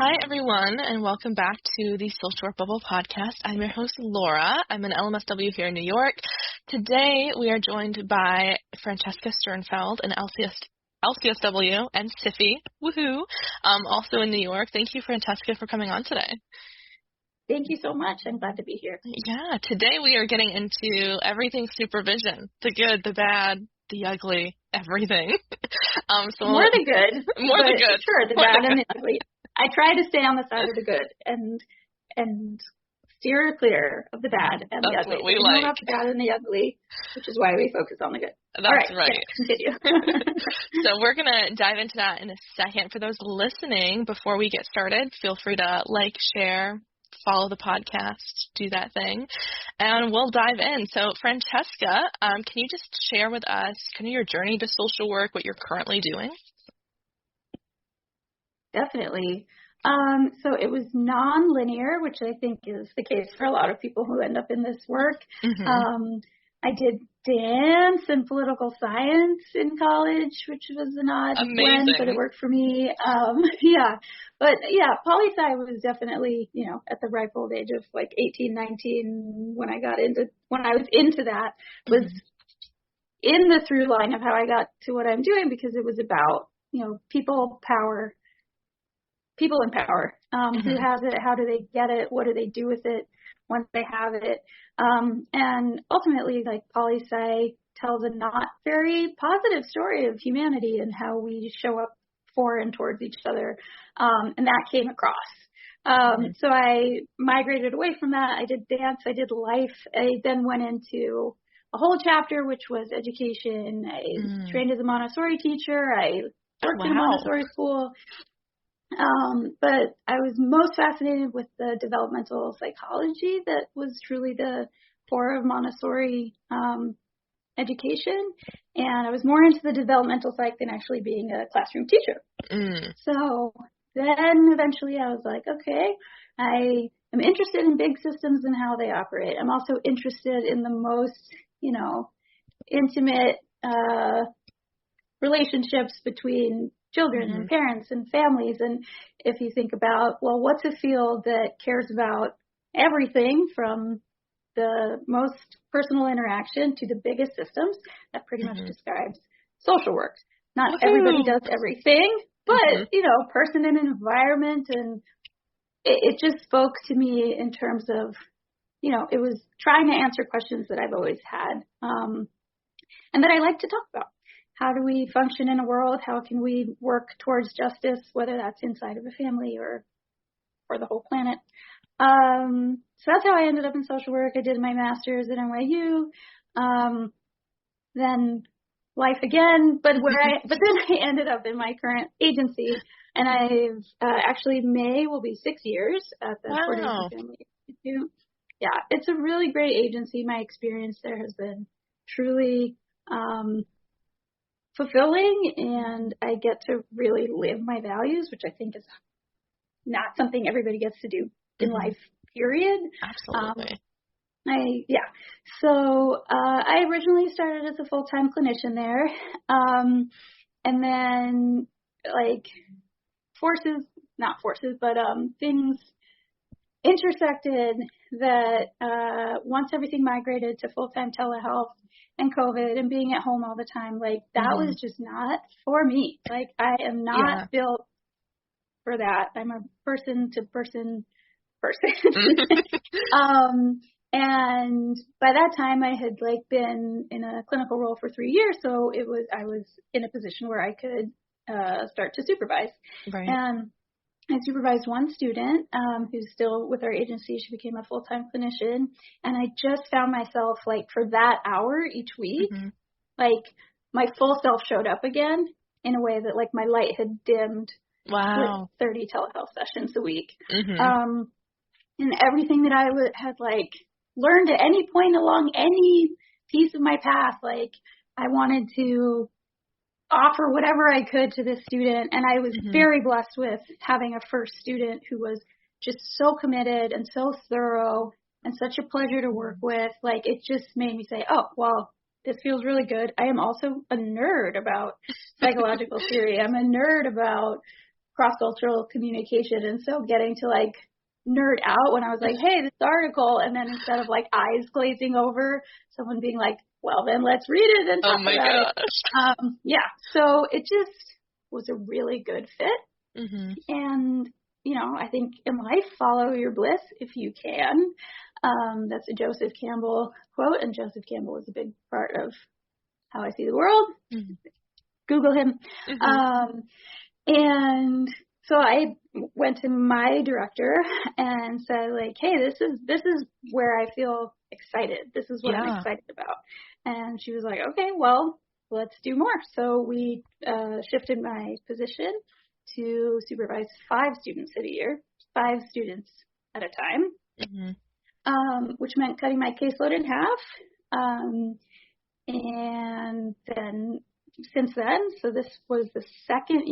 Hi, everyone, and welcome back to the Social Work Bubble podcast. I'm your host, Laura. I'm an LMSW here in New York. Today, we are joined by Francesca Sternfeld, an LCSW and SIFI, woohoo, also in New York. Thank you, Francesca, for coming on today. Thank you so much. I'm glad to be here. Yeah, today we are getting into everything supervision, the good, the bad, the ugly, everything. More the good. More the good. Sure, the bad and the ugly. I try to stay on the side of the good and steer clear of the bad and the ugly. That's what we like. Know about the bad and the ugly, which is why we focus on the good. That's right. Continue. So we're going to dive into that in a second. For those listening, before we get started, feel free to like, share, follow the podcast, do that thing, and we'll dive in. So Francesca, can you just share with us kind of your journey to social work, what you're currently doing? Definitely. So it was non-linear, which I think is the case for a lot of people who end up in this work. Mm-hmm. I did dance and political science in college, which was an odd blend, but it worked for me. Poli-sci was definitely, at the ripe old age of like 18, 19, when I was into that, was in the through line of how I got to what I'm doing, because it was about, people in power. Who has it? How do they get it? What do they do with it once they have it? And ultimately, like, poli-sci tells a not very positive story of humanity and how we show up for and towards each other. And that came across. So I migrated away from that. I did dance. I did life. I then went into a whole chapter, which was education. I trained as a Montessori teacher. I worked in a Montessori school. But I was most fascinated with the developmental psychology that was truly the core of Montessori education. And I was more into the developmental psych than actually being a classroom teacher. So then eventually I was like, okay, I am interested in big systems and how they operate. I'm also interested in the most, intimate relationships between children and parents and families. And if you think about, well, what's a field that cares about everything from the most personal interaction to the biggest systems, that pretty much describes social work. Not everybody does everything, but, person and environment. And it just spoke to me in terms of, it was trying to answer questions that I've always had and that I like to talk about. How do we function in a world? How can we work towards justice, whether that's inside of a family or for the whole planet? So that's how I ended up in social work. I did my master's at NYU, then life again, but then I ended up in my current agency, and I've actually May will be 6 years at the Puerto Rican Family Institute. Yeah, it's a really great agency. My experience there has been truly fulfilling, and I get to really live my values, which I think is not something everybody gets to do in life, period. Absolutely. So I originally started as a full-time clinician there, and then things intersected that once everything migrated to full-time telehealth and COVID and being at home all the time, that was just not for me. I am not built for that. I'm a person-to-person person. And by that time I had been in a clinical role for 3 years. So I was in a position where I could start to supervise. Right. And I supervised one student who's still with our agency. She became a full-time clinician. And I just found myself, for that hour each week, my full self showed up again in a way that, my light had dimmed with 30 telehealth sessions a week. And everything that I had, learned at any point along any piece of my path, I wanted to offer whatever I could to this student. And I was very blessed with having a first student who was just so committed and so thorough and such a pleasure to work with. It just made me say, oh, well, this feels really good. I am also a nerd about psychological theory. I'm a nerd about cross-cultural communication. And so getting to like nerd out when I was like, hey, this article, and then instead of like eyes glazing over, someone being like, well, then let's read it and talk about it. Yeah. So it just was a really good fit. Mm-hmm. And, you know, I think in life, follow your bliss if you can. That's a Joseph Campbell quote, and Joseph Campbell is a big part of how I see the world. Mm-hmm. Google him. Mm-hmm. And so I went to my director and said, like, hey, this is where I feel excited. This is what I'm excited about. And she was like, okay, well, let's do more. So we shifted my position to supervise 5 students at a year, 5 students at a time, which meant cutting my caseload in half. And then since then, so this was the second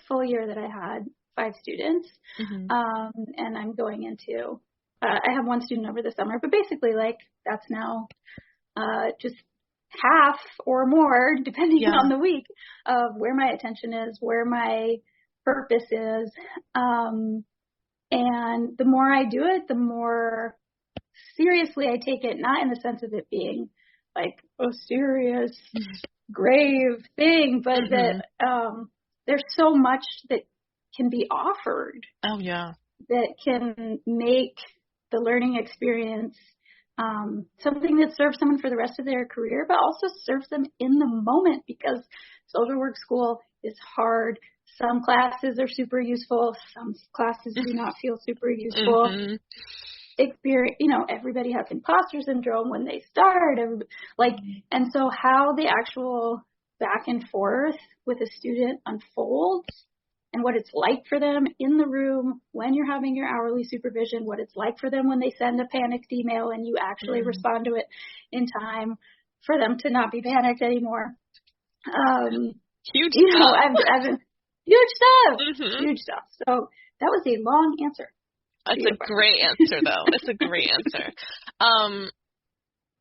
full year that I had 5 students. And I'm going into, I have 1 student over the summer, but basically like that's now just half or more, depending on the week, of where my attention is, where my purpose is. And the more I do it, the more seriously I take it, not in the sense of it being like a serious, grave thing, but that there's so much that can be offered. Oh, yeah. That can make the learning experience something that serves someone for the rest of their career, but also serves them in the moment, because social work school is hard. Some classes are super useful. Some classes do not feel super useful. Experience, you know, everybody has imposter syndrome when they start. And so how the actual back and forth with a student unfolds, and what it's like for them in the room when you're having your hourly supervision, what it's like for them when they send a panicked email and you actually respond to it in time for them to not be panicked anymore. Huge you stuff. know, I've huge stuff. So that was a long answer. It's a great answer, though. It's a great answer. I'm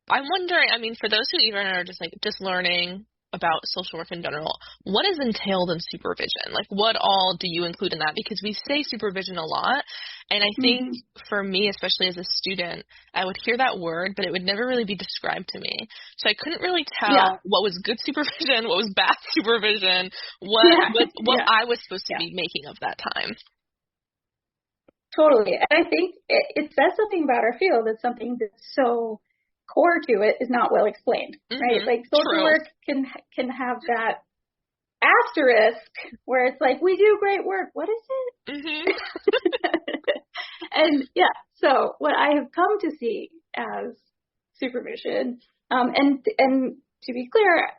wondering, I mean, for those who even are just learning about social work in general, what is entailed in supervision? Like, what all do you include in that? Because we say supervision a lot, and I think for me, especially as a student, I would hear that word, but it would never really be described to me. So I couldn't really tell what was good supervision, what was bad supervision, what I was supposed to be making of that time. Totally. And I think it says something about our field. It's something that's so core to it is not well explained, right? Like social work can have that asterisk where it's like, we do great work. What is it? And so what I have come to see as supervision, and to be clear,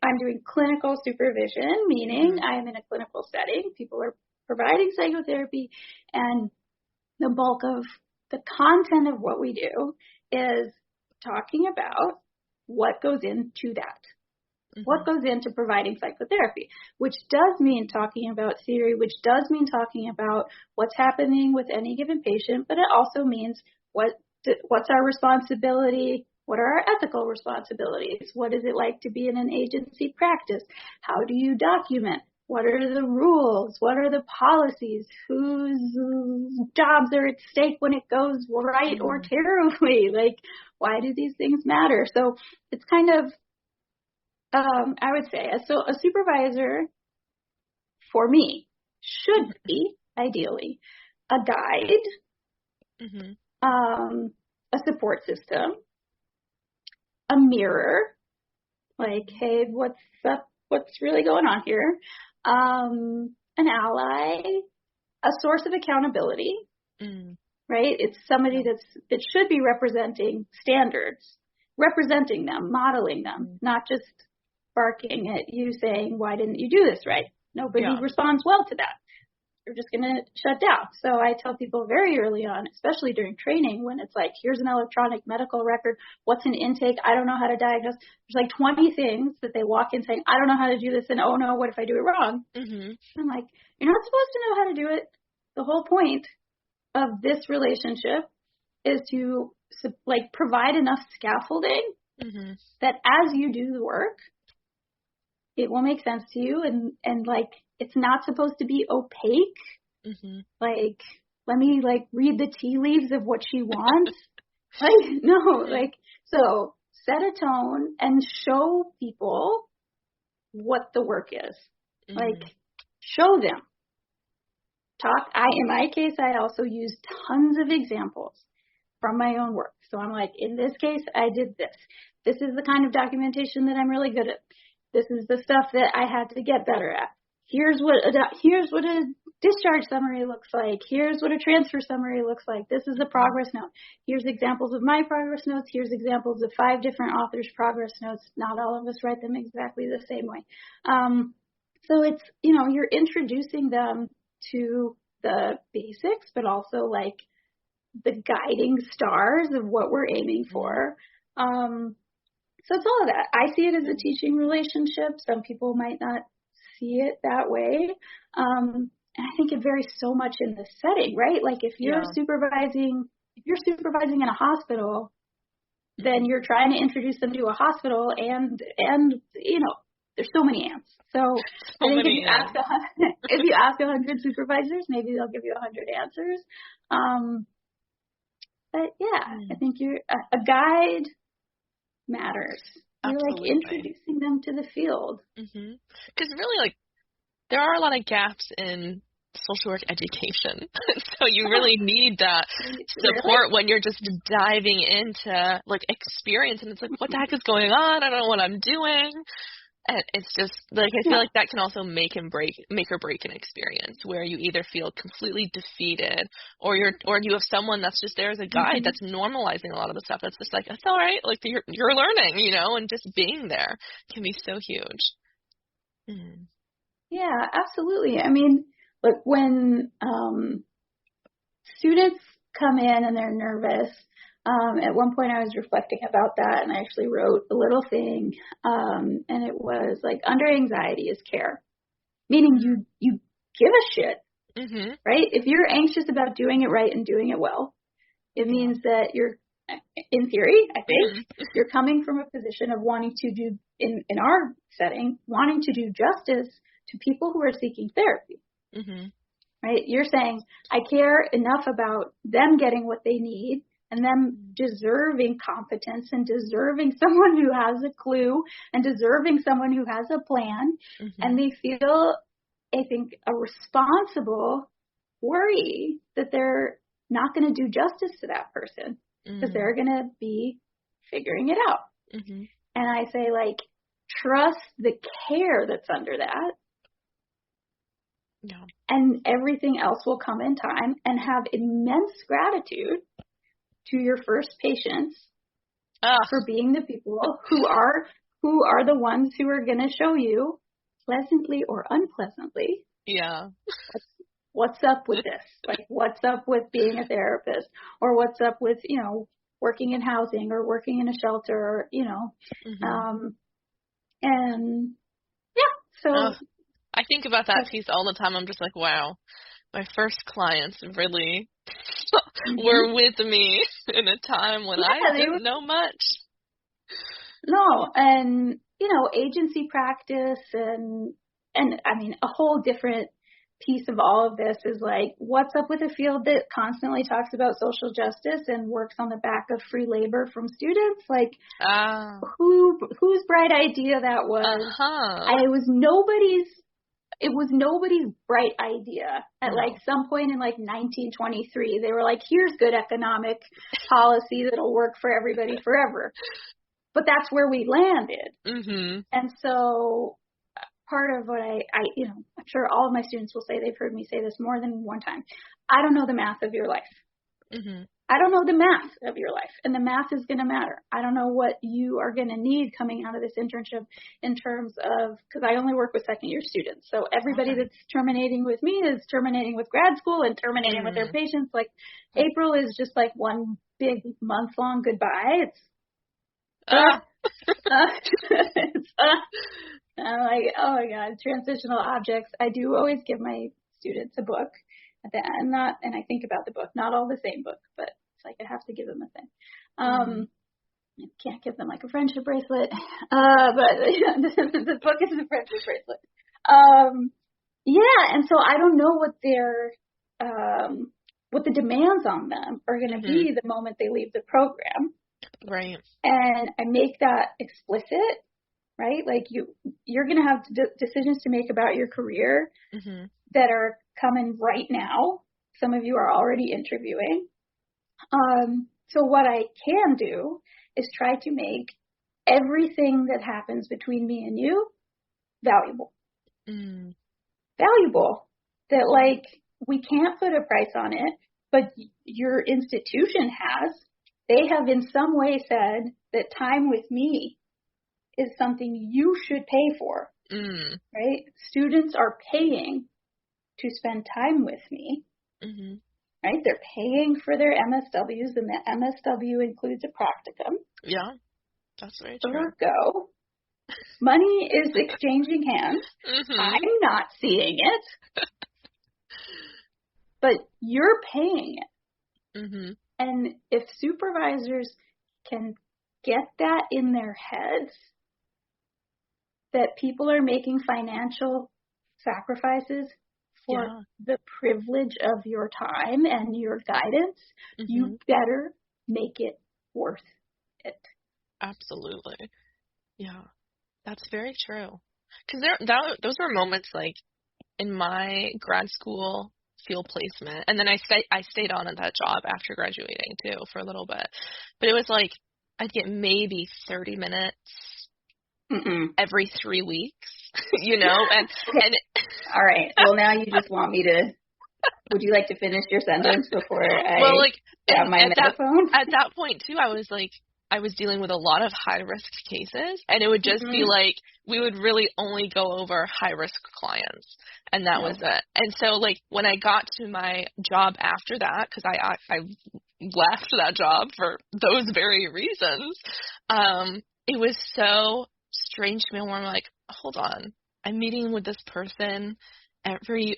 I'm doing clinical supervision, meaning I am in a clinical setting. People are providing psychotherapy, and the bulk of the content of what we do is talking about what goes into that, what goes into providing psychotherapy, which does mean talking about theory, which does mean talking about what's happening with any given patient, but it also means what's our responsibility, what are our ethical responsibilities, what is it like to be in an agency practice, how do you document, what are the rules, what are the policies, whose jobs are at stake when it goes right or terribly, like why do these things matter? So it's kind of, I would say, a supervisor for me should be ideally a guide, a support system, a mirror, like, hey, what's up? What's really going on here? An ally, a source of accountability, right? It's somebody that should be representing standards, representing them, modeling them, not just barking at you saying, why didn't you do this right? Nobody responds well to that. They're just going to shut down. So I tell people very early on, especially during training, when it's like, here's an electronic medical record. What's an intake? I don't know how to diagnose. There's like 20 things that they walk in saying, I don't know how to do this. And oh no, what if I do it wrong? I'm like, you're not supposed to know how to do it. The whole point of this relationship is to like provide enough scaffolding that as you do the work, it will make sense to you and like it's not supposed to be opaque. Mm-hmm. Like, let me like read the tea leaves of what she wants. Like, no, like, so set a tone and show people what the work is. Mm-hmm. Like, show them. In my case, I also use tons of examples from my own work. So I'm like, in this case, I did this. This is the kind of documentation that I'm really good at. This is the stuff that I had to get better at. Here's what a discharge summary looks like. Here's what a transfer summary looks like. This is a progress note. Here's examples of my progress notes. Here's examples of 5 different authors' progress notes. Not all of us write them exactly the same way. So it's, you're introducing them to the basics, but also like the guiding stars of what we're aiming for. So it's all of that. I see it as a teaching relationship. Some people might not see it that way. And I think it varies so much in the setting, right? Like if you're supervising in a hospital, then you're trying to introduce them to a hospital and there's so many ants. So I think if you ask 100 supervisors, maybe they'll give you 100 answers. But I think a guide matters. You're like introducing them to the field. Because really, like, there are a lot of gaps in social work education. So you really need that support when you're just diving into like experience, and it's like, what the heck is going on? I don't know what I'm doing. And it's just like, I feel like that can also make or break an experience where you either feel completely defeated or you have someone that's just there as a guide that's normalizing a lot of the stuff. That's just like, it's all right. Like you're learning, and just being there can be so huge. Yeah, absolutely. I mean, look, when students come in and they're nervous, at one point I was reflecting about that, and I actually wrote a little thing, and it was like, under anxiety is care, meaning you give a shit, right? If you're anxious about doing it right and doing it well, it means that you're, in theory, I think, you're coming from a position of wanting to do, in our setting, wanting to do justice to people who are seeking therapy, right? You're saying, I care enough about them getting what they need and them deserving competence and deserving someone who has a clue and deserving someone who has a plan. And they feel, I think, a responsible worry that they're not going to do justice to that person because they're going to be figuring it out. And I say, like, trust the care that's under that. And everything else will come in time, and have immense gratitude to your first patients for being the people who are the ones who are going to show you, pleasantly or unpleasantly, what's up with this, like what's up with being a therapist, or what's up with working in housing or working in a shelter, or and so I think about that piece all the time. I'm just like, wow, my first clients really were with me in a time when I didn't know much. No, and agency practice and I mean, a whole different piece of all of this is like, what's up with a field that constantly talks about social justice and works on the back of free labor from students? Like, whose bright idea that was? It was nobody's bright idea at like some point in like 1923. They were like, here's good economic policy that'll work for everybody forever. But that's where we landed. And so part of what I'm sure all of my students will say, they've heard me say this more than one time. I don't know the math of your life. I don't know the math of your life, and the math is going to matter. I don't know what you are going to need coming out of this internship in terms of, because I only work with second-year students. So everybody that's terminating with me is terminating with grad school and terminating with their patients. Like, April is just like one big month-long goodbye. I'm like, oh my God, transitional objects. I do always give my students a book at the end, and I think about the book, not all the same book, but it's like I have to give them a thing. I can't give them like a friendship bracelet, but the book is a friendship bracelet. Yeah, and so I don't know what the demands on them are going to be the moment they leave the program. Right. And I make that explicit, right? Like you're going to have decisions to make about your career that are coming right now. Some of you are already interviewing. So what I can do is try to make everything that happens between me and you valuable. Valuable. That, like, we can't put a price on it, but your institution has. They have in some way said that time with me is something you should pay for, right? Students are paying to spend time with me, right? They're paying for their MSWs, and the MSW includes a practicum. Yeah, that's very true. Ergo, money is exchanging hands. I'm not seeing it, but you're paying it. And if supervisors can get that in their heads, that people are making financial sacrifices for the privilege of your time and your guidance, you better make it worth it. Absolutely. Yeah, that's very true. Because those were moments like in my grad school field placement, and then I stayed on at that job after graduating too for a little bit. But it was like I'd get maybe 30 minutes every 3 weeks, you know, and all right. Well, now you just want me to. Would you like to finish your sentence before I grab my microphone? At that point too, I was dealing with a lot of high-risk cases, and it would just be like we would really only go over high-risk clients, and that was it. And so, like, when I got to my job after that, because I left that job for those very reasons, it was so strange to me where I'm like, hold on, I'm meeting with this person every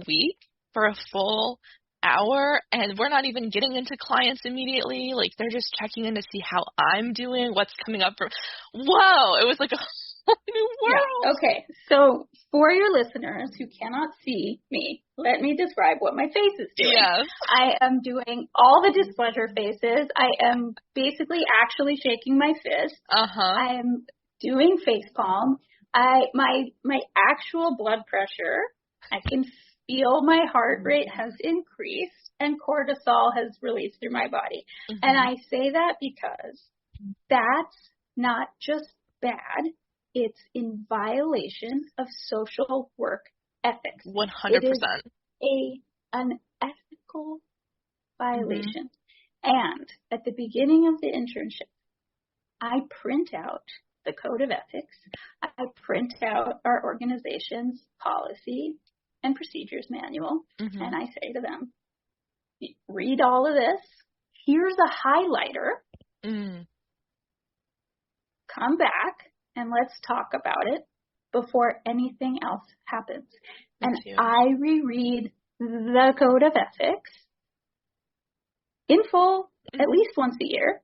week for a full hour, and we're not even getting into clients immediately. Like, they're just checking in to see how I'm doing, what's coming up for. Whoa, it was like a whole new world. Yeah. Okay, so for your listeners who cannot see me, let me describe what my face is doing. Yes. I am doing all the displeasure faces. I am basically actually shaking my fist. I am doing face palm. My actual blood pressure, I can feel my heart rate has increased and cortisol has released through my body. And I say that because that's not just bad, it's in violation of social work ethics. 100%. It is an ethical violation. And at the beginning of the internship, I print out the code of ethics. I print out our organization's policy and procedures manual, and I say to them, read all of this. Here's a highlighter. Come back and let's talk about it before anything else happens. I reread the code of ethics in full at least once a year.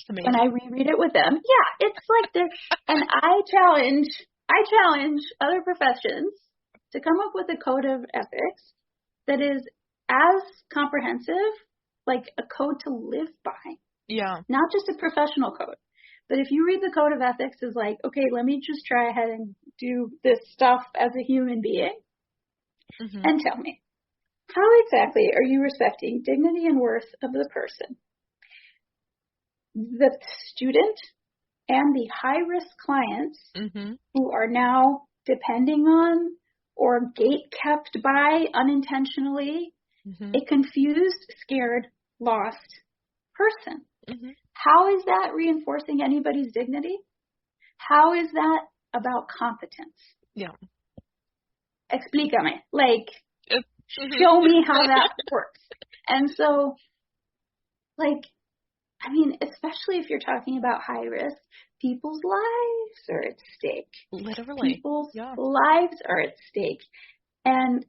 Amazing. And I reread it with them. Yeah, it's like this. And I challenge other professions to come up with a code of ethics that is as comprehensive, like a code to live by. Yeah. Not just a professional code. But if you read the code of ethics as like, okay, let me just try ahead and do this stuff as a human being, and tell me, how exactly are you respecting dignity and worth of the person, the student, and the high-risk clients who are now depending on or gate-kept by unintentionally a confused, scared, lost person? How is that reinforcing anybody's dignity? How is that about competence? Yeah. Explícame. Like, show me how that works. And so, like, I mean, especially if you're talking about high risk, people's lives are at stake. Literally. People's lives are at stake. And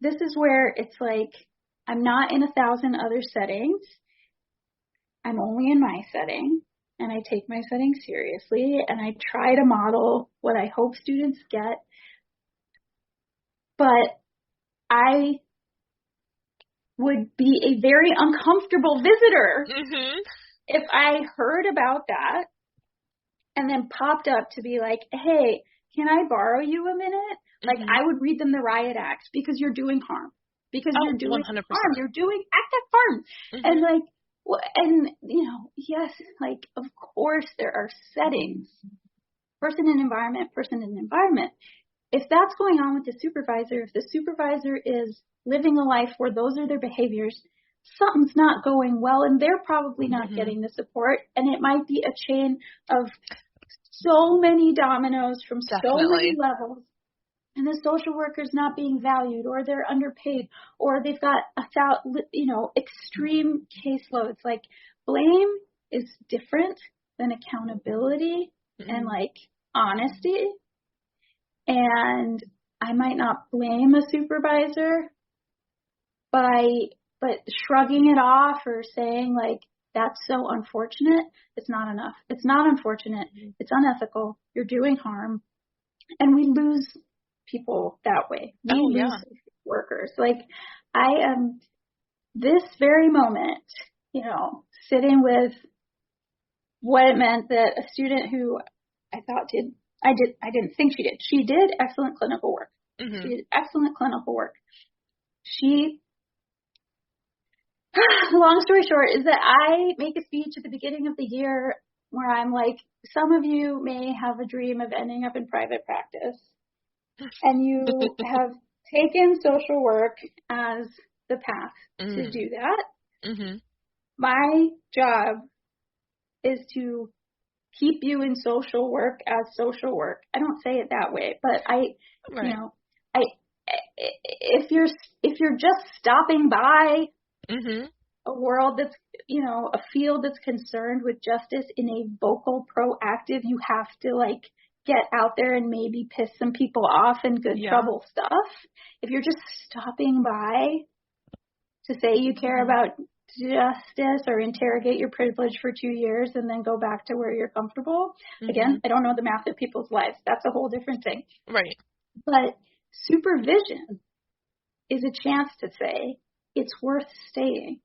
this is where it's like, I'm not in 1,000 other settings. I'm only in my setting, and I take my setting seriously, and I try to model what I hope students get. but I would be a very uncomfortable visitor if I heard about that and then popped up to be like, hey, can I borrow you a minute? Like, I would read them the riot act because you're doing harm. Because you're doing 100%. harm. You're doing active harm. And like, and you know, yes, like, of course there are settings. Person and environment. If that's going on with the supervisor, if the supervisor is living a life where those are their behaviors, something's not going well, and they're probably not getting the support. And it might be a chain of so many dominoes from so many levels. And the social worker's not being valued, or they're underpaid, or they've got extreme caseloads. Like, blame is different than accountability and like honesty. And I might not blame a supervisor, but shrugging it off or saying like, that's so unfortunate, it's not enough. It's not unfortunate. It's unethical. You're doing harm. And we lose people that way. We lose workers. Like, I am this very moment, sitting with what it meant that a student who I didn't think she did excellent clinical work. She did excellent clinical work. Long story short is that I make a speech at the beginning of the year where I'm like, some of you may have a dream of ending up in private practice, and you have taken social work as the path to do that. My job is to keep you in social work as social work. I don't say it that way, but if you're just stopping by a world that's, a field that's concerned with justice in a vocal, proactive, you have to like get out there and maybe piss some people off and good trouble stuff. If you're just stopping by to say you care about justice or interrogate your privilege for 2 years and then go back to where you're comfortable. Again, I don't know the math of people's lives. That's a whole different thing. Right. But supervision is a chance to say it's worth staying.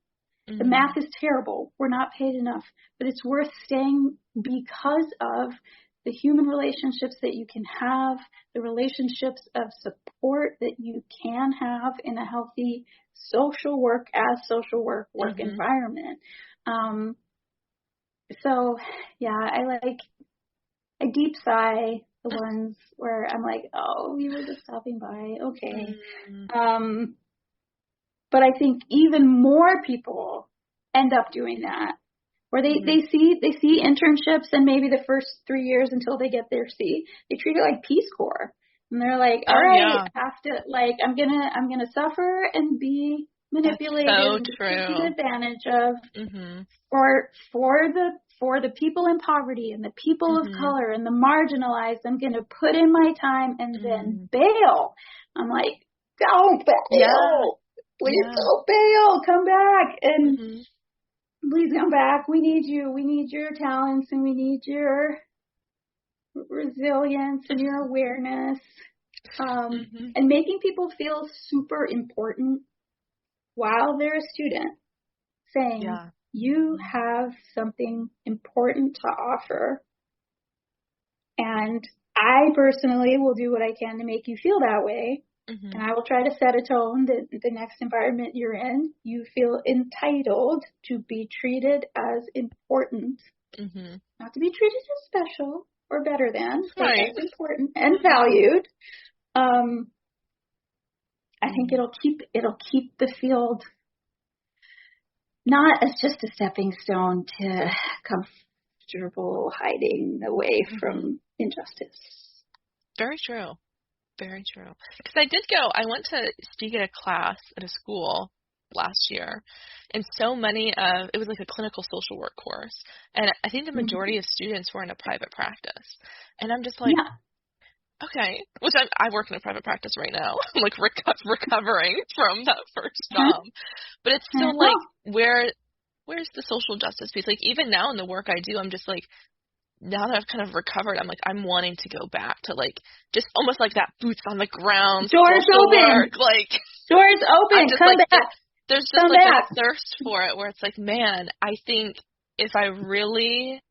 The math is terrible. We're not paid enough, but it's worth staying because of the human relationships that you can have, the relationships of support that you can have in a healthy social work environment. So yeah, I deep sigh the ones where I'm like, oh, we were just stopping by. Okay. But I think even more people end up doing that, where they see internships, and maybe the first 3 years until they get their C, they treat it like Peace Corps. And they're like, all right, I have to, like, I'm gonna suffer and be manipulated and taken advantage of for the people in poverty and the people of color and the marginalized. I'm gonna put in my time and then bail. I'm like, don't bail. Please don't bail. Come back and please come back. We need you. We need your talents, and we need your resilience and your awareness. And making people feel super important while they're a student, saying you have something important to offer, and I personally will do what I can to make you feel that way. And I will try to set a tone that the next environment you're in, you feel entitled to be treated as important, not to be treated as special or better than, but as important and valued. I think it'll keep the field not as just a stepping stone to comfortable hiding away from injustice. Very true. Very true. Because I went to speak at a class at a school last year, and it was like a clinical social work course, and I think the majority of students were in a private practice, and I'm just like, okay, which I work in a private practice right now. I'm like recovering from that first job, but it's still like, where's the social justice piece? Like, even now in the work I do, I'm just like, now that I've kind of recovered, I'm like, I'm wanting to go back to like, just almost like that boots on the ground. Doors open. Work. Like, doors open. Just, Come like, back. There's just Come like back. a thirst for it where it's like, man, I think if I really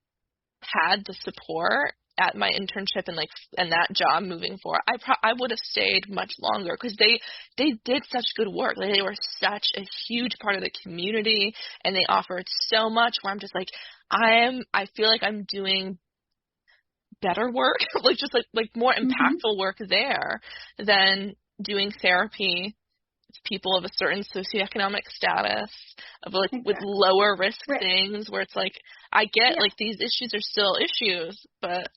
had the support at my internship and that job moving forward, I would have stayed much longer, because they did such good work. Like, they were such a huge part of the community, and they offered so much, where I'm just like, I feel like I'm doing better work, like just like more impactful work there than doing therapy with people of a certain socioeconomic status, of like with lower risk things, where it's like, I get like these issues are still issues, but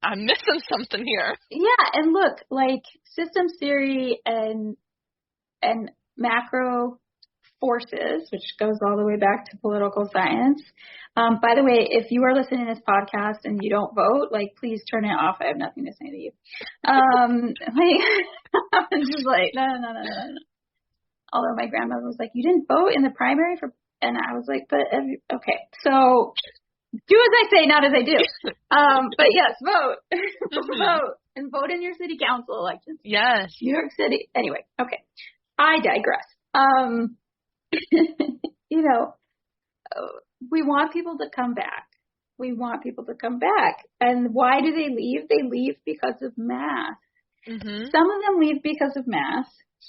I'm missing something here. Yeah, and look, like systems theory and macro forces, which goes all the way back to political science. By the way, if you are listening to this podcast and you don't vote, like, please turn it off. I have nothing to say to you. I'm just like, no. Although my grandmother was like, you didn't vote in the primary and I was like, okay, so do as I say, not as I do. But yes, vote. Vote. And vote in your city council elections. Yes. New York City. Anyway, okay. I digress. You know, we want people to come back. And why do they leave? They leave because of math. Some of them leave because of math.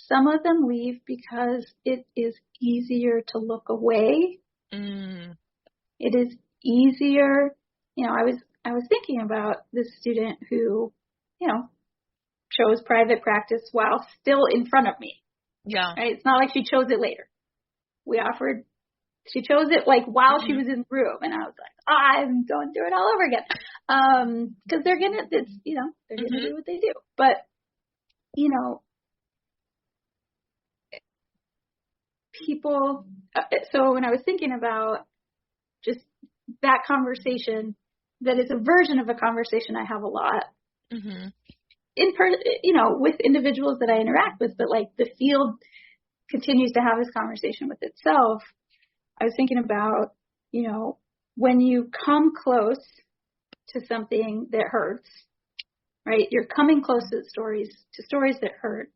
Some of them leave because it is easier to look away. It is easier. You know, I was thinking about this student who, you know, chose private practice while still in front of me. Yeah. Right? It's not like she chose it later. She chose it like while she was in the room, and I was like, I'm going through it all over again. Because they're gonna do what they do. But, you know, people, so when I was thinking about just that conversation, that is a version of a conversation I have a lot with individuals that I interact with, but like the field continues to have this conversation with itself. I was thinking about, you know, when you come close to something that hurts, right? You're coming close to stories that hurt.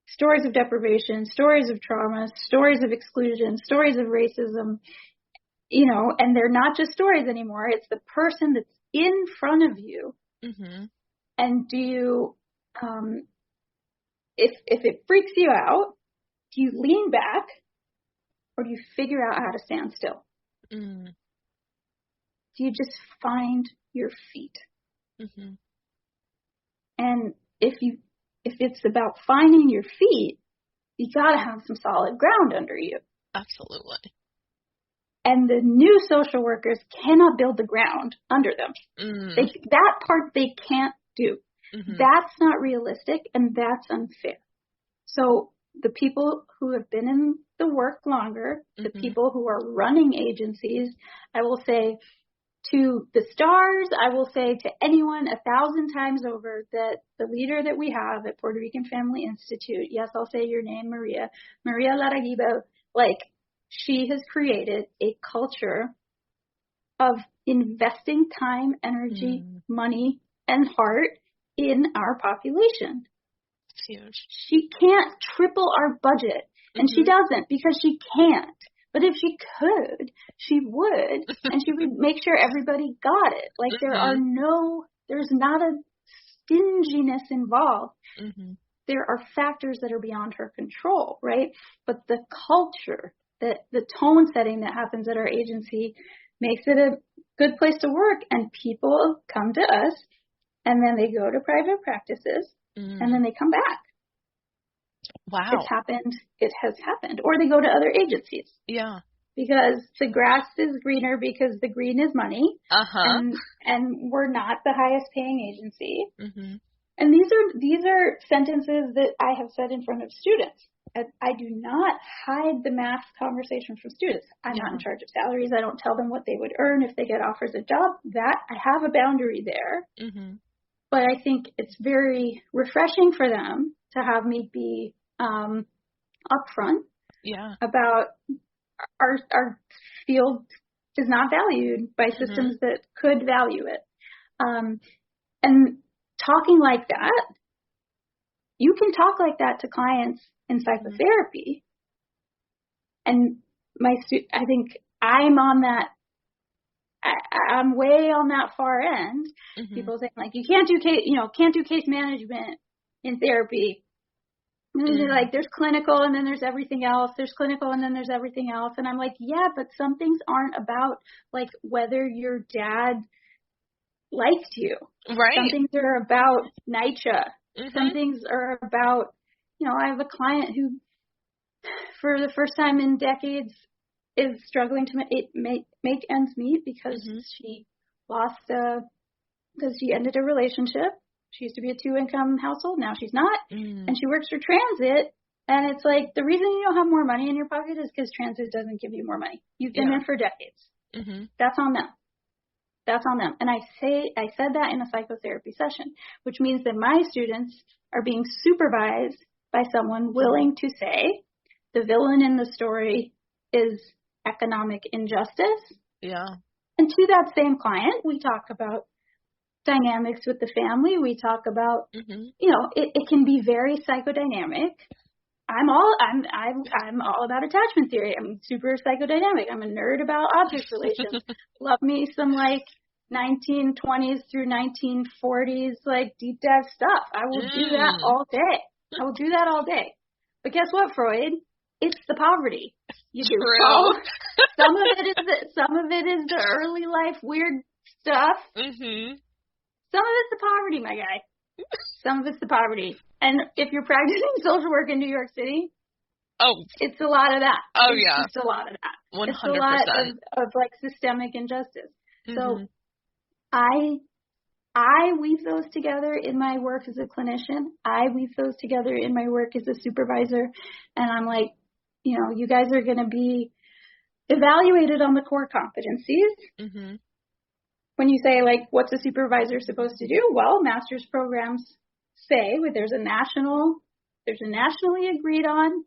Stories of deprivation, stories of trauma, stories of exclusion, stories of racism, you know, and they're not just stories anymore. It's the person that's in front of you. And do you, if it freaks you out, do you lean back, or do you figure out how to stand still? Do you just find your feet? And if it's about finding your feet, you got to have some solid ground under you. Absolutely. And the new social workers cannot build the ground under them. That part they can't do. That's not realistic, and that's unfair. So the people who have been in the work longer, the people who are running agencies, I will say to the stars, I will say to anyone 1,000 times over that the leader that we have at Puerto Rican Family Institute, yes, I'll say your name, Maria Laraguiba, like, she has created a culture of investing time, energy, money, and heart in our population. It's huge. She can't triple our budget, and she doesn't because she can't. But if she could, she would, and she would make sure everybody got it. Like, there's not a stinginess involved. There are factors that are beyond her control, right? But the culture, the tone setting that happens at our agency makes it a good place to work, and people come to us, and then they go to private practices, and then they come back. Wow. It has happened. Or they go to other agencies. Yeah. Because the grass is greener because the green is money. And we're not the highest paying agency. And these are sentences that I have said in front of students. I do not hide the math conversation from students. I'm not in charge of salaries. I don't tell them what they would earn if they get offered a job. That I have a boundary there. But I think it's very refreshing for them to have me be upfront about our field is not valued by systems that could value it. And talking like that, you can talk like that to clients in psychotherapy. And I think I'm on that. I'm way on that far end. People saying like, you can't do case management in therapy. And they're like, there's clinical and then there's everything else. There's clinical and then there's everything else. And I'm like, yeah, but some things aren't about like whether your dad liked you. Right. Some things are about NYCHA. Some things are about, I have a client who, for the first time in decades, is struggling to make ends meet because she because she ended a relationship. She used to be a 2-income household. Now she's not. And she works for transit. And it's like, the reason you don't have more money in your pocket is because transit doesn't give you more money. You've been there for decades. That's on them. That's on them. And I said that in a psychotherapy session, which means that my students are being supervised by someone willing to say the villain in the story is economic injustice. Yeah. And to that same client, we talk about dynamics with the family. We talk about, it can be very psychodynamic. I'm all about attachment theory. I'm super psychodynamic. I'm a nerd about object relations. Love me some like 1920s through 1940s like deep dive stuff. I will do that all day. But guess what, Freud? It's the poverty. You do solve. Some of it is the early life weird stuff. Some of it's the poverty, my guy. Some of it's the poverty. And if you're practicing social work in New York City, it's a lot of that. It's a lot of that. 100%. It's a lot of like systemic injustice. So I weave those together in my work as a clinician. I weave those together in my work as a supervisor. And I'm like, you guys are going to be evaluated on the core competencies. When you say, like, what's a supervisor supposed to do? Well, master's programs say there's a nationally agreed on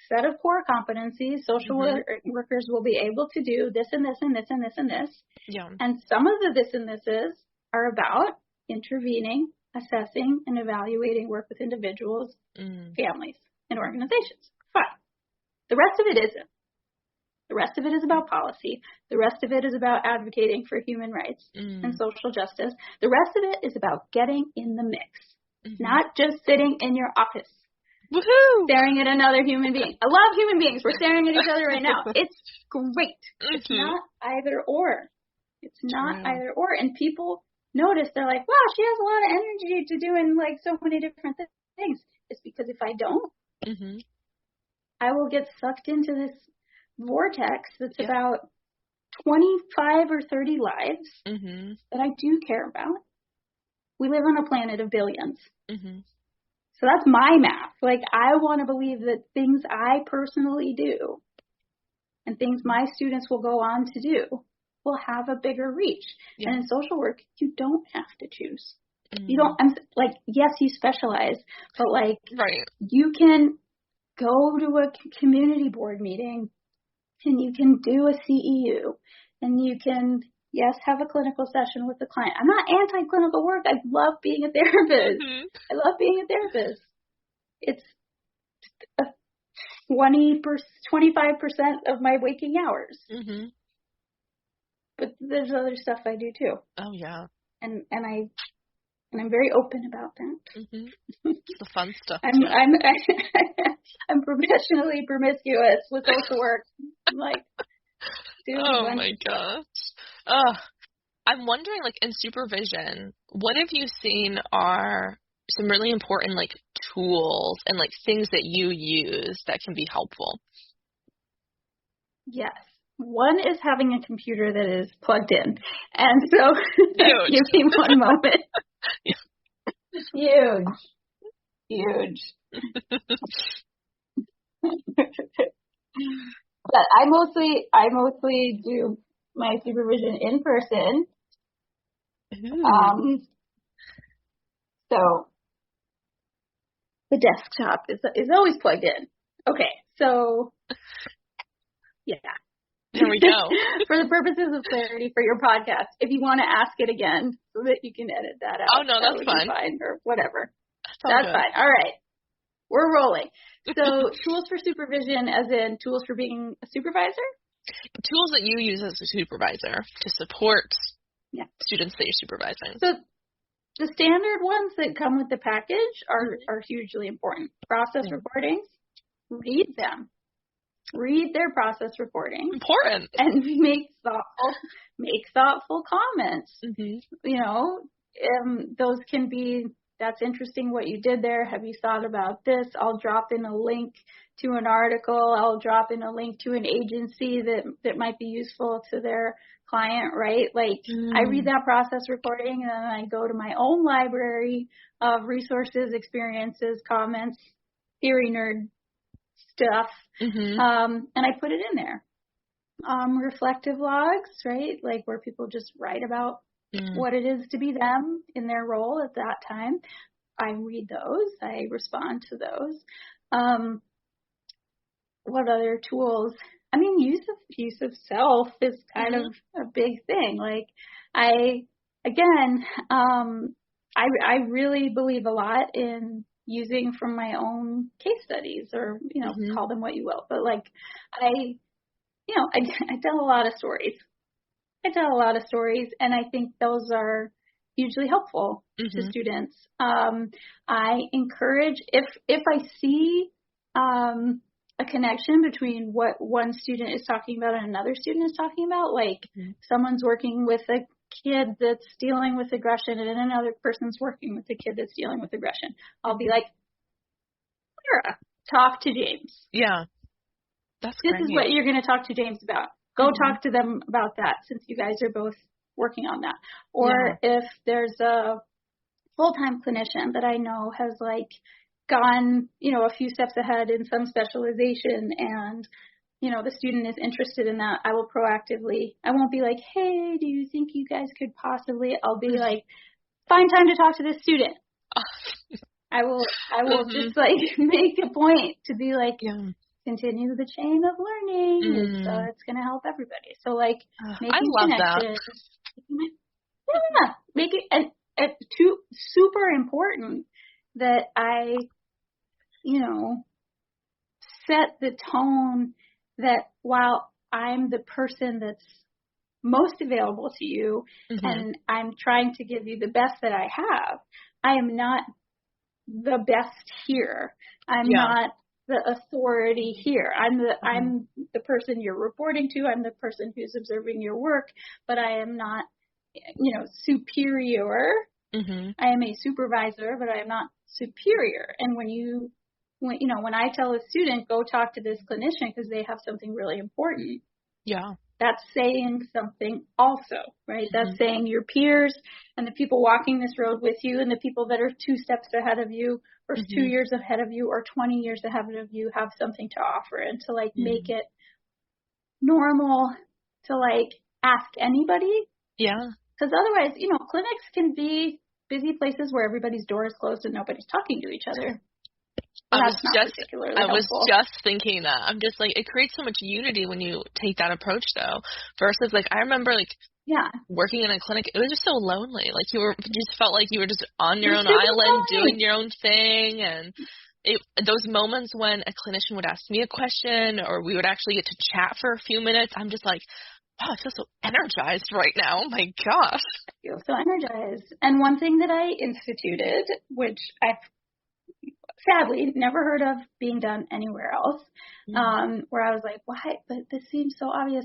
set of core competencies. Social workers will be able to do this and this and this and this and this. Yeah. And some of the this and thises are about intervening, assessing, and evaluating work with individuals, families, and organizations. Fine. The rest of it isn't. The rest of it is about policy. The rest of it is about advocating for human rights and social justice. The rest of it is about getting in the mix, not just sitting in your office, staring at another human being. I love human beings. We're staring at each other right now. It's great. It's not either or. It's not either or. And people notice, they're like, wow, she has a lot of energy to doing like so many different things. It's because if I don't, I will get sucked into this vortex that's about 25 or 30 lives that I do care about. We live on a planet of billions. So that's my math. Like, I want to believe that things I personally do and things my students will go on to do will have a bigger reach. And in social work, you don't have to choose. You don't, yes, you specialize, but you can go to a community board meeting and you can do a CEU and you can, have a clinical session with the client. I'm not anti-clinical work. I love being a therapist. I love being a therapist. It's 25% of my waking hours. But there's other stuff I do too. Oh yeah. And I'm very open about that. It's the fun stuff. I'm professionally promiscuous with social work. I'm like, dude, oh my gosh. I'm wondering, like, in supervision, what have you seen are some really important, like, tools and, like, things that you use that can be helpful? Yes. One is having a computer that is plugged in. And so, give me one moment. Huge. But I mostly do my supervision in person. So the desktop is always plugged in. Okay, so There we go. For the purposes of clarity for your podcast, if you want to ask it again so that you can edit that out. Oh, no, that's fine. Fine. Or whatever. That's fine. All right. We're rolling. So tools for supervision, as in tools for being a supervisor? Tools that you use as a supervisor to support students that you're supervising. So the standard ones that come with the package are hugely important. Process reporting, read them. Read their process reporting. Important. And make thoughtful comments. Mm-hmm. You know, those can be, that's interesting what you did there. Have you thought about this? I'll drop in a link to an article. I'll drop in a link to an agency that might be useful to their client, right? Like I read that process reporting and then I go to my own library of resources, experiences, comments, theory nerd stuff, and I put it in there. Reflective logs, right? Like where people just write about what it is to be them in their role at that time. I read those. I respond to those. What other tools? I mean, use of self is kind of a big thing. Like I really believe a lot in using from my own case studies, or call them what you will. But like I tell a lot of stories. And I think those are hugely helpful to students. I encourage, if I see a connection between what one student is talking about and another student is talking about, like someone's working with a kid that's dealing with aggression and another person's working with a kid that's dealing with aggression, I'll be like, Clara, talk to James. Yeah. This is what you're going to talk to James about. Go talk to them about that, since you guys are both working on that. Or if there's a full-time clinician that I know has like gone, a few steps ahead in some specialization, and the student is interested in that, I will proactively, I won't be like, hey, do you think you guys could possibly, I'll be like, find time to talk to this student. I will just like make a point to be like, continue the chain of learning. It's going to help everybody. So like making I love connections. That. Make it super important that I, set the tone that while I'm the person that's most available to you and I'm trying to give you the best that I have, I am not the best here. I'm not the authority here. I'm the person you're reporting to. I'm the person who's observing your work, but I am not, superior. I am a supervisor, but I am not superior. And when I tell a student, go talk to this clinician because they have something really important. Yeah. That's saying something also, right? That's saying your peers and the people walking this road with you and the people that are 2 steps ahead of you or 2 years ahead of you or 20 years ahead of you have something to offer, and to like make it normal to like ask anybody. Yeah. Because otherwise, clinics can be busy places where everybody's door is closed and nobody's talking to each other. I was just thinking that. I'm just like, it creates so much unity when you take that approach, though, versus like, I remember like working in a clinic, it was just so lonely. Like you just felt like you were just on your own island doing your own thing. And those moments when a clinician would ask me a question or we would actually get to chat for a few minutes, I'm just like, wow, I feel so energized right now. Oh my gosh. I feel so energized. And one thing that I instituted, which I've sadly never heard of being done anywhere else, where I was like, why? But this seems so obvious.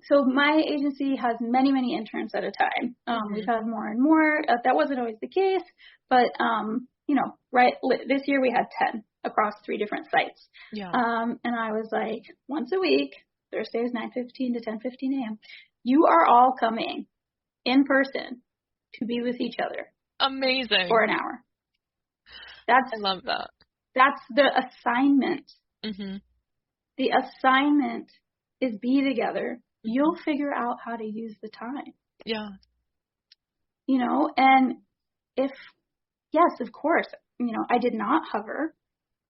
So my agency has many, many interns at a time. We've had more and more. That wasn't always the case, but, this year we had 10 across 3 different sites. Yeah. And I was like, once a week, Thursdays 9:15 to 10:15 a.m., you are all coming in person to be with each other. Amazing. For an hour. I love that. That's the assignment. The assignment is be together. You'll figure out how to use the time. Yeah. And yes, of course, I did not hover,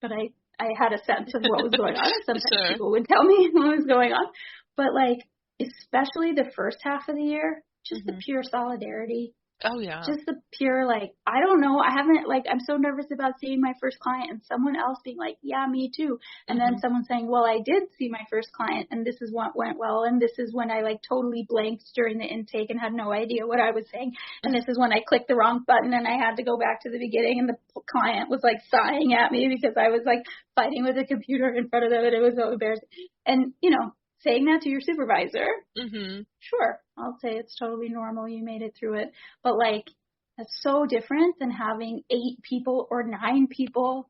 but I had a sense of what was going on. And sometimes people would tell me what was going on. but like, especially the first half of the year, just the pure solidarity. Oh, yeah. Just the pure, like, I don't know. I'm so nervous about seeing my first client and someone else being like, yeah, me too. And then someone saying, well, I did see my first client and this is what went well. And this is when I like totally blanked during the intake and had no idea what I was saying. And this is when I clicked the wrong button and I had to go back to the beginning and the client was like sighing at me because I was like fighting with the computer in front of them and it was so embarrassing. And, you know, saying that to your supervisor, sure, I'll say it's totally normal. You made it through it. But, like, that's so different than having 8 people or 9 people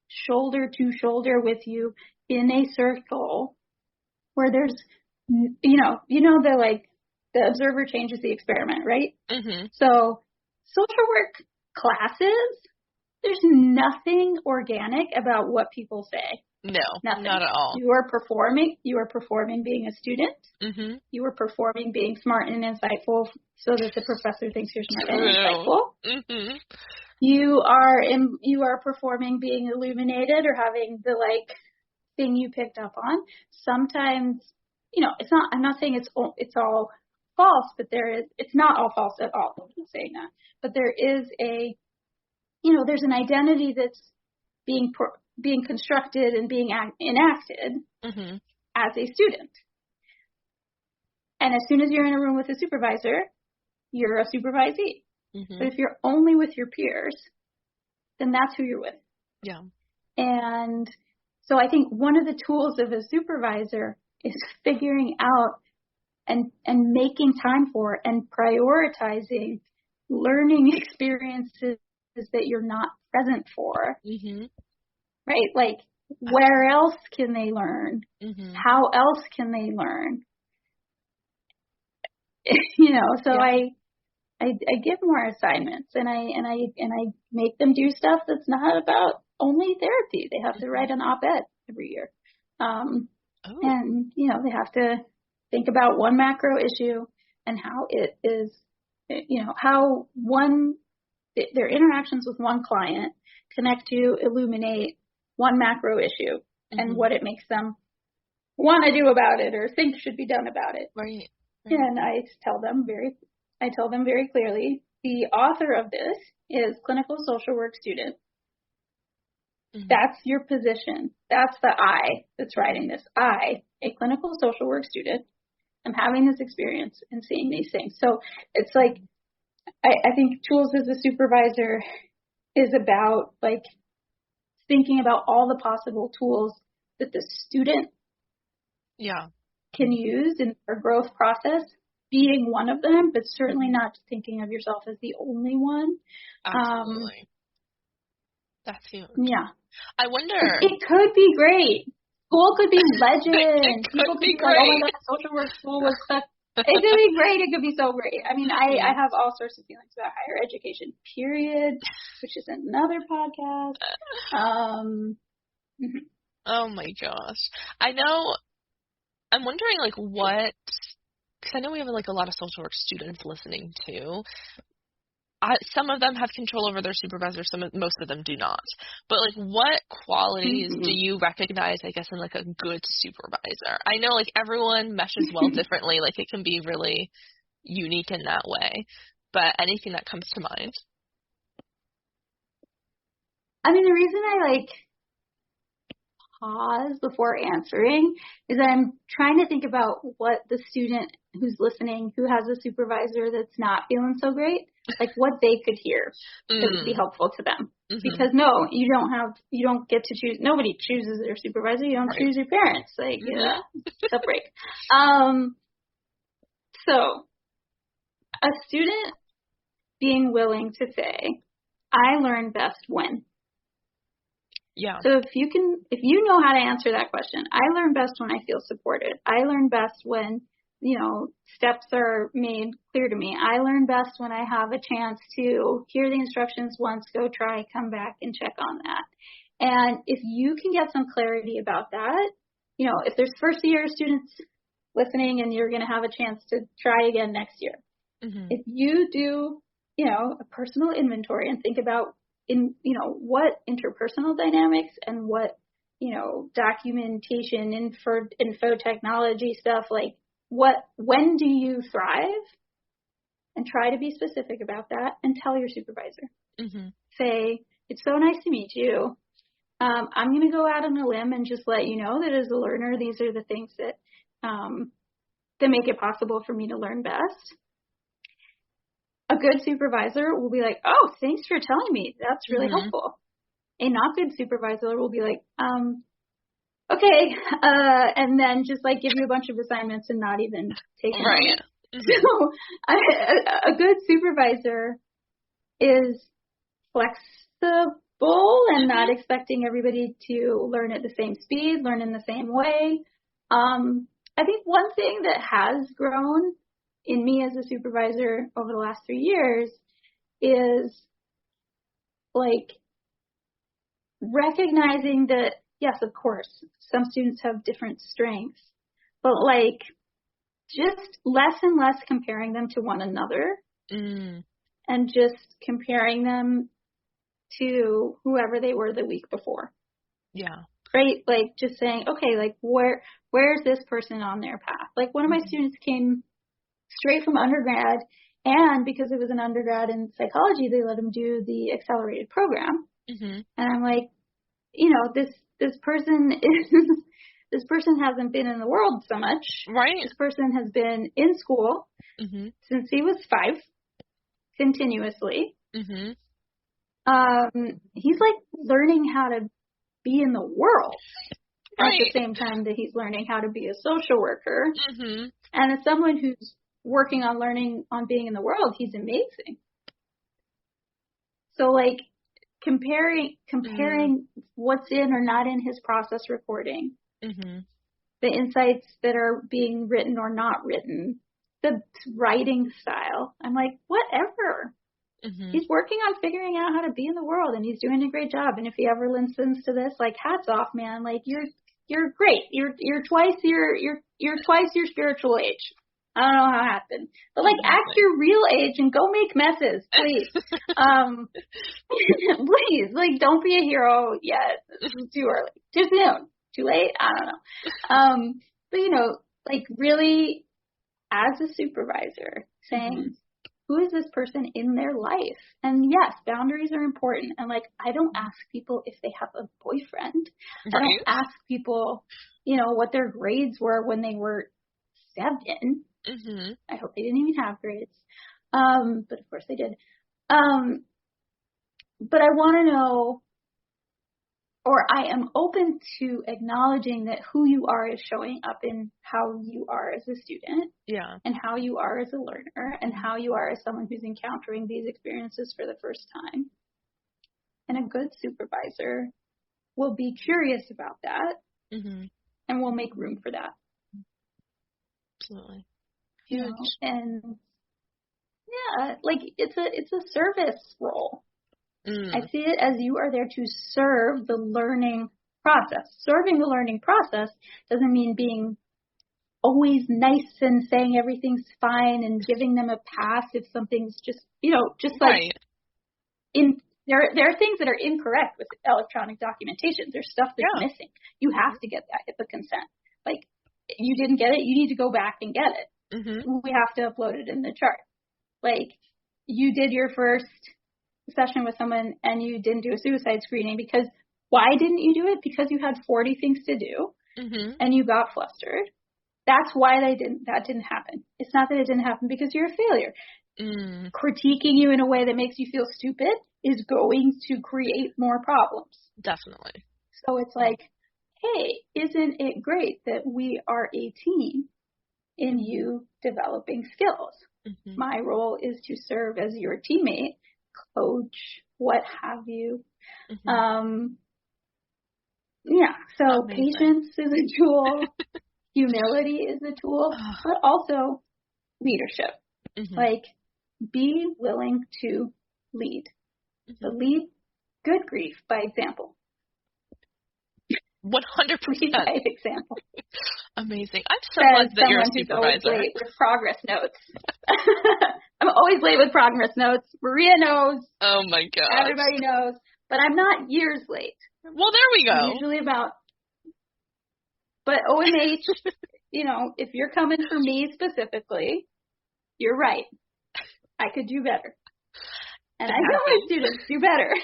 shoulder to shoulder with you in a circle where there's, the observer changes the experiment, right? So social work classes, there's nothing organic about what people say. No, nothing. Not at all. You are performing being a student. You are performing being smart and insightful so that the professor thinks you're smart and insightful. You are performing being illuminated or having the like thing you picked up on. Sometimes, I'm not saying it's all false, but it's not all false at all. I'm not saying that. But there is there's an identity that's being constructed and being enacted as a student. And as soon as you're in a room with a supervisor, you're a supervisee. But if you're only with your peers, then that's who you're with. Yeah. And so I think one of the tools of a supervisor is figuring out and making time for and prioritizing learning experiences that you're not present for. Right? Like, where else can they learn? How else can they learn? So I give more assignments and I make them do stuff that's not about only therapy. They have to write an op-ed every year. And, they have to think about one macro issue and how it is, how their interactions with one client connect to illuminate one macro issue and what it makes them want to do about it or think should be done about it. Right. And I tell them very clearly, the author of this is clinical social work student. That's your position. That's the I that's writing this. I, a clinical social work student, am having this experience and seeing these things. So it's like, I think tools as a supervisor is about like thinking about all the possible tools that the student can use in their growth process, being one of them, but certainly not thinking of yourself as the only one. Absolutely. That's huge. Yeah. I wonder. It could be great. School could be legend. People could be like, oh my God, social work school was such. It could be great. It could be so great. I mean, I have all sorts of feelings about higher education, period, which is another podcast. Oh my gosh. I know. I'm wondering, like, because I know we have, like, a lot of social work students listening, too. Some of them have control over their supervisors. Most of them do not. But, like, what qualities do you recognize, I guess, in, like, a good supervisor? I know, like, everyone meshes well differently. Like, it can be really unique in that way. But anything that comes to mind? I mean, the reason I, like, pause before answering is that I'm trying to think about what the student who's listening, who has a supervisor that's not feeling so great, like what they could hear that would be helpful to them. Because no, you don't get to choose. Nobody chooses their supervisor. You don't choose your parents. Like, tough break. So a student being willing to say, I learn best when. Yeah. So if you know how to answer that question, I learn best when I feel supported. I learn best when, steps are made clear to me. I learn best when I have a chance to hear the instructions once, go try, come back and check on that. And if you can get some clarity about that, if there's first year students listening and you're going to have a chance to try again next year, if you do, a personal inventory and think about what interpersonal dynamics and what, documentation, info technology stuff, like when do you thrive? And try to be specific about that and tell your supervisor. Mm-hmm. Say, it's so nice to meet you. I'm going to go out on a limb and just let you know that as a learner, these are the things that make it possible for me to learn best. A good supervisor will be like, oh, thanks for telling me. That's really helpful. A not good supervisor will be like, okay, and then just like give you a bunch of assignments and not even take them. Right. So a good supervisor is flexible and not expecting everybody to learn at the same speed, learn in the same way. I think one thing that has grown in me as a supervisor over the last 3 years is like recognizing that, yes, of course, some students have different strengths, but like just less and less comparing them to one another and just comparing them to whoever they were the week before. Yeah. Right? Like just saying, okay, like where's this person on their path? Like one of my students came straight from undergrad, and because it was an undergrad in psychology, they let him do the accelerated program. And I'm like, this person hasn't been in the world so much. Right. This person has been in school since he was 5, continuously. He's like learning how to be in the world at the same time that he's learning how to be a social worker. And as someone who's working on learning on being in the world, he's amazing. So like comparing what's in or not in his process recording, the insights that are being written or not written, the writing style. I'm like, whatever. He's working on figuring out how to be in the world, and he's doing a great job. And if he ever listens to this, like, hats off, man. Like, you're great. You're twice your spiritual age. I don't know how it happened, but like, act your real age and go make messes, please. Please, like, don't be a hero yet. This is too early, too soon, too late. I don't know. But like, really, as a supervisor, saying, who is this person in their life? And yes, boundaries are important. And like, I don't ask people if they have a boyfriend. I don't ask people, what their grades were when they were 7. I hope they didn't even have grades. But of course they did. But I want to know, or I am open to acknowledging that who you are is showing up in how you are as a student. Yeah. And how you are as a learner, and how you are as someone who's encountering these experiences for the first time. And a good supervisor will be curious about that and will make room for that. Absolutely. Huge. And yeah, like it's a service role. I see it as you are there to serve the learning process. Serving the learning process doesn't mean being always nice and saying everything's fine and giving them a pass if something's just like there are things that are incorrect with electronic documentation. There's stuff that's missing. You have to get that HIPAA consent. Like, you didn't get it, you need to go back and get it. We have to upload it in the chart. Like, you did your first session with someone and you didn't do a suicide screening because why didn't you do it? Because you had 40 things to do and you got flustered. That's why that didn't happen. It's not that it didn't happen because you're a failure. Critiquing you in a way that makes you feel stupid is going to create more problems. Definitely. So it's like, hey, isn't it great that we are a team in you developing skills? My role is to serve as your teammate, coach, what have you. So amazing. Patience is a tool, humility is a tool, but also leadership. Like, be willing to lead. So lead, good grief, by example. 100%. By example. Amazing. I'm so glad that you're a supervisor. Always late with progress notes. I'm always late with progress notes. Maria knows. Oh my God. Everybody knows. But I'm not years late. Well, there we go. I'm usually about But OMH, if you're coming for me specifically, you're right. I could do better. And I know my students do better.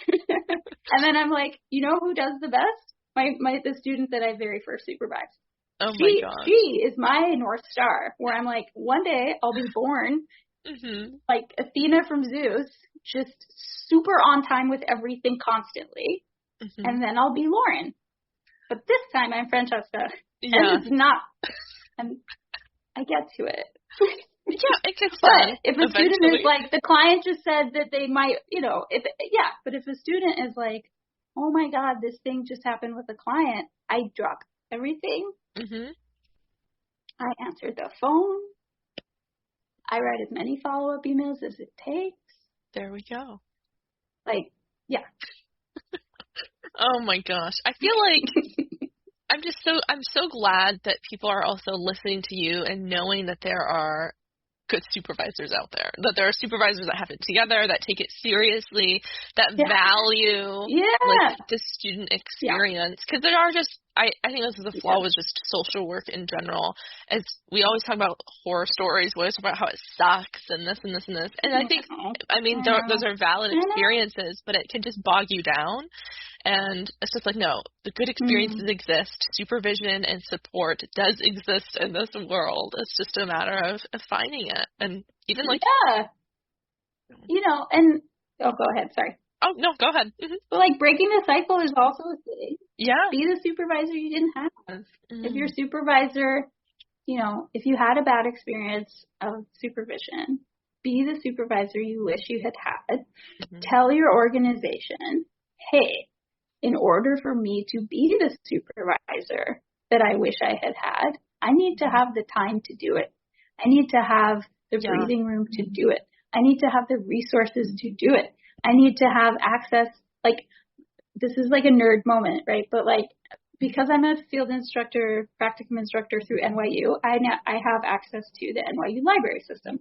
And then I'm like, you know who does the best? The student that I very first supervised. Oh my gosh. She is my North Star, where I'm like, one day I'll be born like Athena from Zeus, just super on time with everything constantly. And then I'll be Lauren. But this time I'm Francesca. Yeah. And it's not. And I get to it. Yeah, it gets done. If a eventually. student is like, the client just said that they might, but if a student is like, oh my God, this thing just happened with a client, I drop everything. I answer the phone. I write as many follow-up emails as it takes. There we go. Like, yeah. Oh my gosh. I feel like I'm so glad that people are also listening to you and knowing that there are good supervisors out there, that there are supervisors that have it together, that take it seriously, that value like the student experience. Because there are just, I think this is a flaw with just social work in general, as we always talk about horror stories, we always talk about how it sucks and this and this and this. And I think, those are valid experiences, but it can just bog you down. And it's just like, no, the good experiences exist. Supervision and support does exist in this world. It's just a matter of finding it. And even like... Yeah. And... Oh, go ahead. Sorry. Oh, no, go ahead. But like breaking the cycle is also a thing. Yeah. Be the supervisor you didn't have. If your supervisor, if you had a bad experience of supervision, be the supervisor you wish you had had. Tell your organization, hey, in order for me to be the supervisor that I wish I had had, I need to have the time to do it. I need to have the breathing room to do it. I need to have the resources to do it. I need to have access, like, this is like a nerd moment, right? But like, because I'm a field instructor, practicum instructor through NYU, I have access to the NYU library system.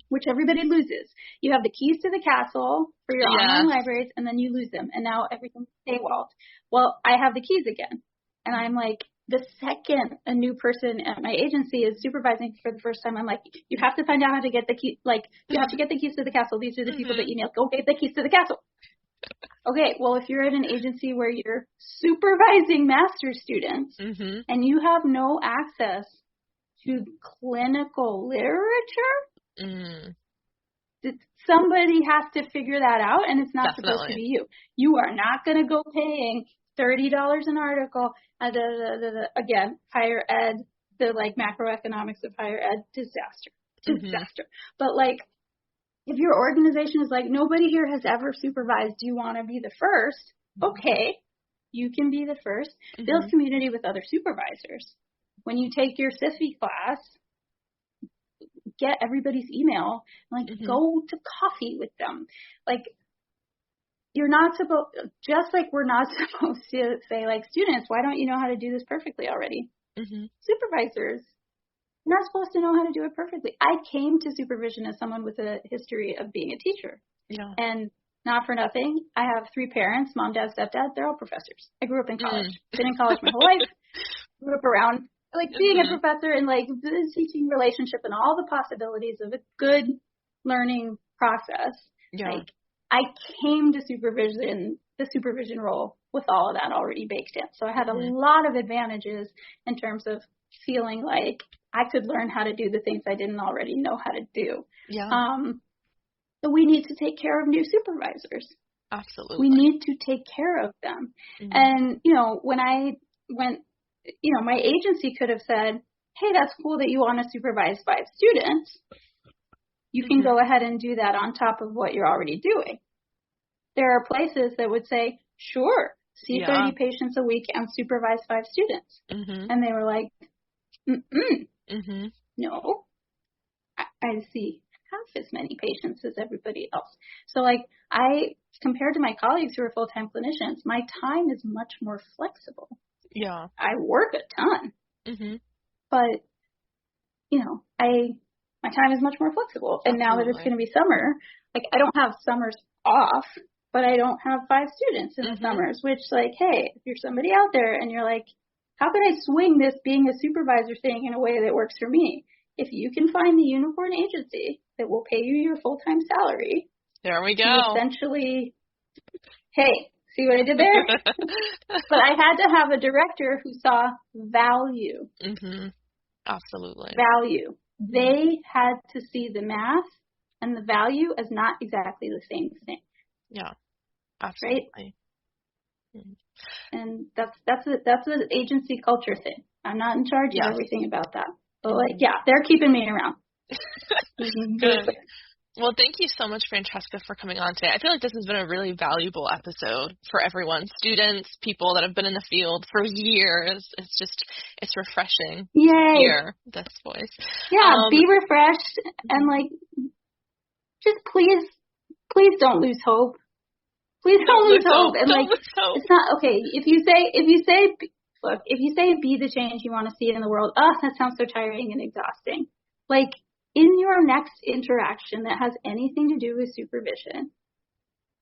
Which everybody loses. You have the keys to the castle for your online libraries, and then you lose them, and now everything's paywalled. Well, I have the keys again, and I'm like, the second a new person at my agency is supervising for the first time, I'm like, you have to find out how to get the key. Like, you have to get the keys to the castle. These are the people that email. Go get the keys to the castle. Okay, well, if you're at an agency where you're supervising master's students and you have no access to clinical literature, somebody has to figure that out, and it's not supposed to be you. You are not going to go paying $30 an article. Again, higher ed, the like macroeconomics of higher ed, disaster. But like, if your organization is like, nobody here has ever supervised, do you want to be the first? Okay, you can be the first. Build community with other supervisors. When you take your SIFI class, get everybody's email, like go to coffee with them. Like, you're not supposed, just like we're not supposed to say, like, students, why don't you know how to do this perfectly already? Supervisors, you're not supposed to know how to do it perfectly. I came to supervision as someone with a history of being a teacher. And not for nothing, I have 3 parents, mom, dad, stepdad, they're all professors. I grew up in college. Been in college my whole life. Grew up around like being a professor and like the teaching relationship and all the possibilities of a good learning process. Like, I came to the supervision role with all of that already baked in. So I had a lot of advantages in terms of feeling like I could learn how to do the things I didn't already know how to do. So we need to take care of new supervisors. Absolutely. We need to take care of them. And, when I went, my agency could have said, hey, that's cool that you want to supervise 5 students. You can go ahead and do that on top of what you're already doing. There are places that would say, sure, see 30 patients a week and supervise 5 students. And they were like, no, I see half as many patients as everybody else. So like, compared to my colleagues who are full-time clinicians, my time is much more flexible. I work a ton, but my time is much more flexible. And now that it's going to be summer, like, I don't have summers off, but I don't have 5 students in the summers, which, like, hey, if you're somebody out there and you're like, How could I swing this being a supervisor thing in a way that works for me? If you can find the unicorn agency that will pay you your full-time salary. There we go. To essentially, hey, see what I did there? But I had to have a director who saw value. Mm-hmm. Absolutely. Value. They had to see the math and the value as not exactly the same thing. Yeah, absolutely. Right? And that's an agency culture thing. I'm not in charge of everything about that. But they're keeping me around. Good. Well, thank you so much, Francesca, for coming on today. I feel like this has been a really valuable episode for everyone, students, people that have been in the field for years. It's refreshing to hear this voice. Yeah, be refreshed and just please don't lose hope. Please don't lose hope. And it's not okay if you say be the change you want to see in the world. Oh, that sounds so tiring and exhausting. In your next interaction that has anything to do with supervision,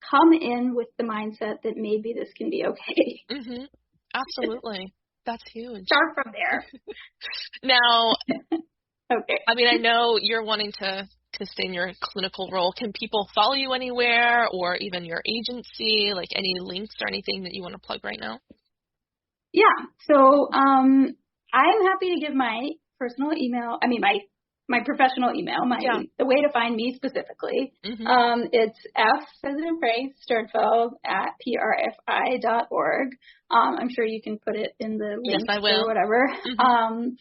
come in with the mindset that maybe this can be okay. Mm-hmm. Absolutely. That's huge. Start from there. Now, okay. I mean, I know you're wanting to stay in your clinical role. Can people follow you anywhere, or even your agency, any links or anything that you want to plug right now? Yeah. So I'm happy to give my personal email, my professional email, the way to find me specifically. Mm-hmm. It's F as in Frank, Sternfeld at prfi.org. I'm sure you can put it in the link or whatever. Mm-hmm.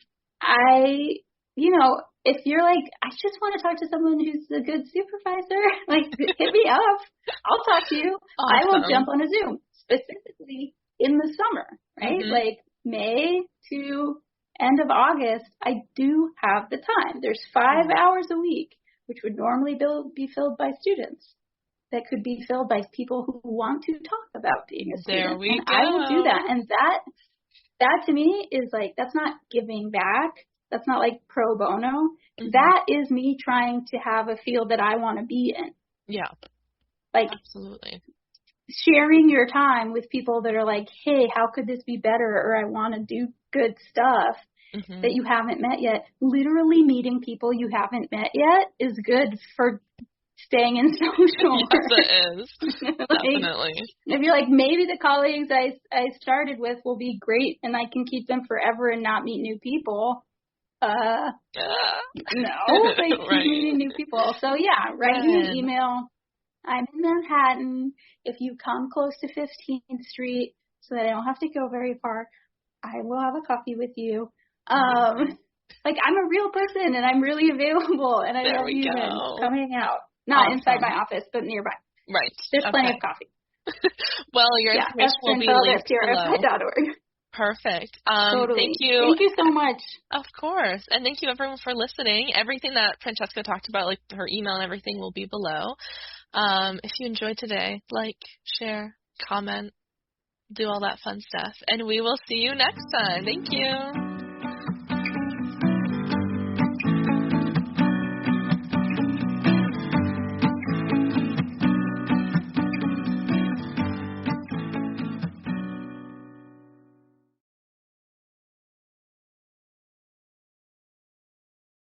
If you're I just want to talk to someone who's a good supervisor, hit me up. I'll talk to you. Awesome. I will jump on a Zoom, specifically in the summer, right? Mm-hmm. May to end of August, I do have the time. There's 5 hours a week, which would normally be filled by students, that could be filled by people who want to talk about being a student. There we go. I will do that. And that to me is that's not giving back. That's not pro bono. Mm-hmm. That is me trying to have a field that I want to be in. Yeah. Absolutely. Sharing your time with people that are hey, how could this be better? Or I want to do good stuff that you haven't met yet. Literally meeting people you haven't met yet is good for staying in social work. Yes, it is. Definitely. If you're maybe the colleagues I started with will be great and I can keep them forever and not meet new people. No, right. Meeting new people. So write me an email. I'm in Manhattan. If you come close to 15th Street so that I don't have to go very far, I will have a coffee with you. I'm a real person and I'm really available and I love you and come hang out. Not inside my office, but nearby. Right. There's plenty of coffee. Well, your information will be linked below. fsternfeld.org. Perfect. Totally. Thank you. Thank you so much. Of course. And thank you everyone for listening. Everything that Francesca talked about, her email and everything, will be below. If you enjoyed today, share, comment, do all that fun stuff. And we will see you next time. Thank you.